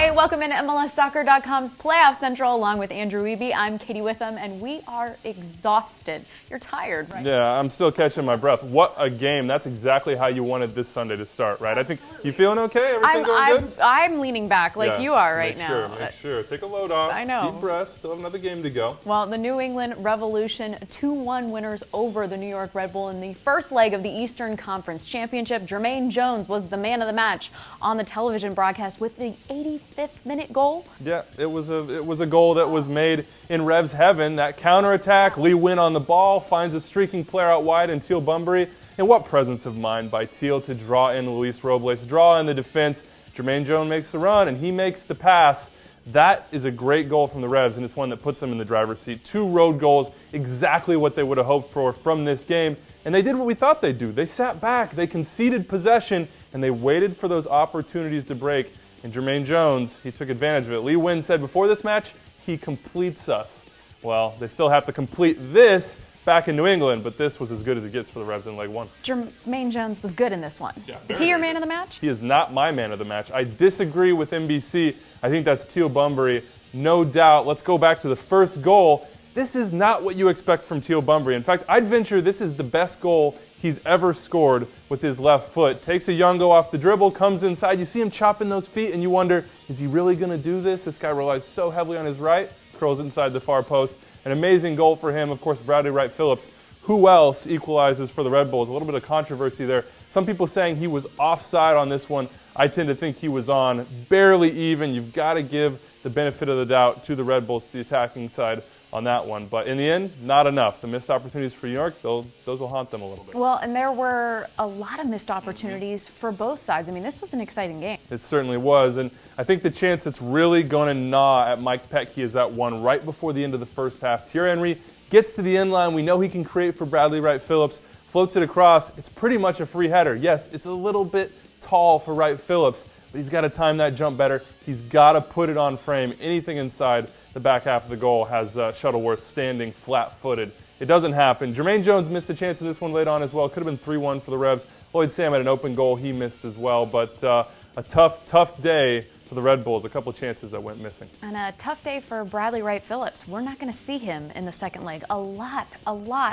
Hey, welcome into MLSsoccer.com's Playoff Central along with Andrew Wiebe. I'm Katie Witham, and we are exhausted. You're tired, right? Yeah, I'm still catching my breath. What a game. That's exactly how you wanted this Sunday to start, right? Absolutely. I think you feeling okay? Everything going good? I'm leaning back like you are right now. Make sure. Take a load off. I know. Deep breath. Still have another game to go. Well, the New England Revolution 2-1 winners over the New York Red Bull in the first leg of the Eastern Conference Championship. Jermaine Jones was the man of the match on the television broadcast with the 85th minute goal. Yeah, it was a goal that was made in Revs heaven. That counterattack, Lee Win on the ball, finds a streaking player out wide in Teal Bunbury. And what presence of mind by Teal to draw in Luis Robles, draw in the defense. Jermaine Jones makes the run, and he makes the pass. That is a great goal from the Revs, and it's one that puts them in the driver's seat. 2 road goals, exactly what they would have hoped for from this game. And they did what we thought they'd do. They sat back, they conceded possession, and they waited for those opportunities to break. And Jermaine Jones, he took advantage of it. Lee Win said before this match, he completes us. Well, they still have to complete this back in New England, but this was as good as it gets for the Revs in leg 1. Jermaine Jones was good in this one. Yeah, is he your man of the match? He is not my man of the match. I disagree with NBC. I think that's Teal Bunbury, no doubt. Let's go back to the first goal. This is not what you expect from Teal Bunbury. In fact, I'd venture this is the best goal he's ever scored with his left foot. Takes a young go off the dribble, comes inside. You see him chopping those feet, and you wonder, is he really going to do this? This guy relies so heavily on his right, curls inside the far post. An amazing goal for him. Of course, Bradley Wright Phillips. Who else equalizes for the Red Bulls? A little bit of controversy there. Some people saying he was offside on this one. I tend to think he was on. Barely even. You've got to give the benefit of the doubt to the Red Bulls, to the attacking side on that one. But in the end, not enough. The missed opportunities for New York, those will haunt them a little bit. Well, and there were a lot of missed opportunities for both sides. I mean, this was an exciting game. It certainly was. And I think the chance that's really going to gnaw at Mike Petke is that one right before the end of the first half. Thierry Henry gets to the end line. We know he can create for Bradley Wright Phillips. Floats it across. It's pretty much a free header. Yes, it's a little bit tall for Wright Phillips, but he's got to time that jump better. He's got to put it on frame. Anything inside the back half of the goal has Shuttleworth standing flat-footed. It doesn't happen. Jermaine Jones missed a chance in this one late on as well. Could have been 3-1 for the Revs. Lloyd Sam had an open goal. He missed as well. But a tough day for the Red Bulls. A couple chances that went missing. And a tough day for Bradley Wright Phillips. We're not going to see him in the second leg. A lot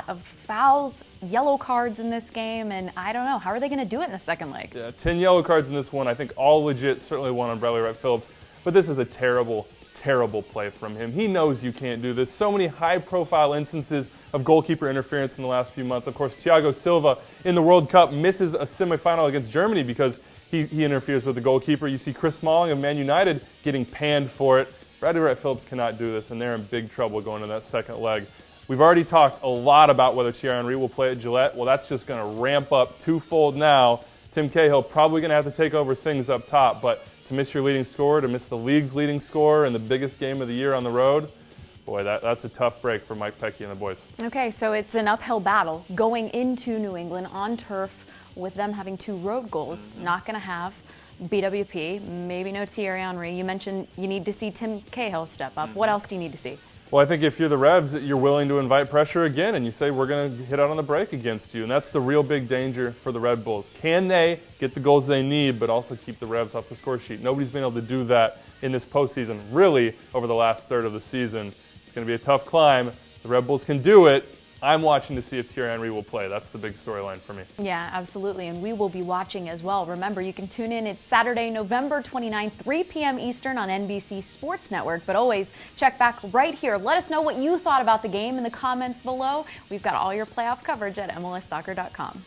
of fouls, yellow cards in this game, and I don't know. How are they going to do it in the second leg? Yeah, 10 yellow cards in this one. I think all legit, certainly one on Bradley Wright Phillips. But this is a terrible play from him. He knows you can't do this. So many high-profile instances of goalkeeper interference in the last few months. Of course, Thiago Silva in the World Cup misses a semifinal against Germany because he interferes with the goalkeeper. You see Chris Smalling of Man United getting panned for it. Bradley Wright Phillips cannot do this, and they're in big trouble going to that second leg. We've already talked a lot about whether Thierry Henry will play at Gillette. Well, that's just going to ramp up twofold now. Tim Cahill probably going to have to take over things up top, but to miss your leading scorer, to miss the league's leading scorer in the biggest game of the year on the road, boy, that's a tough break for Mike Petke and the boys. Okay, so it's an uphill battle going into New England on turf with them having 2 road goals. Not going to have BWP, maybe no Thierry Henry. You mentioned you need to see Tim Cahill step up. What else do you need to see? Well, I think if you're the Revs, you're willing to invite pressure again, and you say, we're going to hit out on the break against you. And that's the real big danger for the Red Bulls. Can they get the goals they need, but also keep the Revs off the score sheet? Nobody's been able to do that in this postseason, really, over the last third of the season. It's going to be a tough climb. The Red Bulls can do it. I'm watching to see if Thierry Henry will play. That's the big storyline for me. Yeah, absolutely, and we will be watching as well. Remember, you can tune in. It's Saturday, November 29th, 3 p.m. Eastern on NBC Sports Network. But always check back right here. Let us know what you thought about the game in the comments below. We've got all your playoff coverage at MLSsoccer.com.